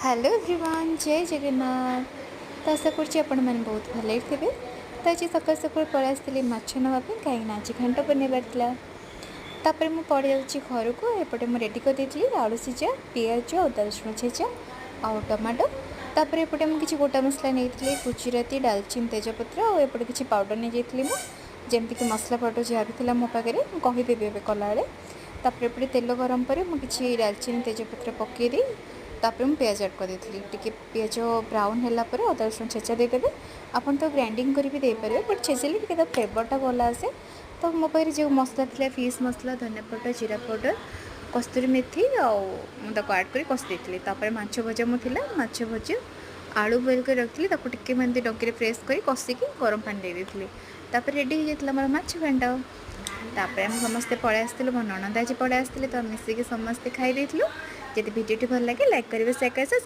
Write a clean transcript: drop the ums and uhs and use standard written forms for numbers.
Hello everyone, जय जगन्नाथ। तो आशा कर बहुत भले थे। तो आज सकाल सकाल पलि आसती माछ नापी कहीं आज घाट बनवार तापर मुझे पड़ जाऊँगी घर को। एपटे मुझे रेडी कर देती आलू सिझा, पिज, अदा रसुण छेचा आउ टमाटो। तापर एपटे मुझे किसी गोटा मसला नहीं, गुजराती, डालचीन, तेजपत्र और एपटे किसी पाउडर नहीं जाइए जमीक मसला पाउडर जहाँ भी थी मो पाखे कहीदेवी ए कला। तापर एपटे तेल गरम पर मुझे किसी डालचीन, तेजपत्र पकईदी तापर मुझे पिज ऐड कर देती। टी पिज ब्राउन है अदा रसुण छेचा देदेवे। आपन तो ग्राइंडिंग कर भी देपारे, बट छेचले टी फ्लेवरटा भल आसे। तो मो पाखे जो मसला था, फिश मसला, धनिया पाउडर, जीरा पाउडर, कस्तूरी मेथी आद कर कषि देती। माछ भजा मुझे माछ भजा आलू बॉइल कर रखी टे मैं डंकी प्रेस कर कषिकी गरम पानी दे देती। तापर रेडी हो जाता मोर माछ घांट। तापर आम समस्ते पलि आसलु, मो ननद आज पलि आसते, तो मिसिकी समस्ते खाई। जब भिडियो भल लगे लाइक करेंगे, शेयर करेंगे।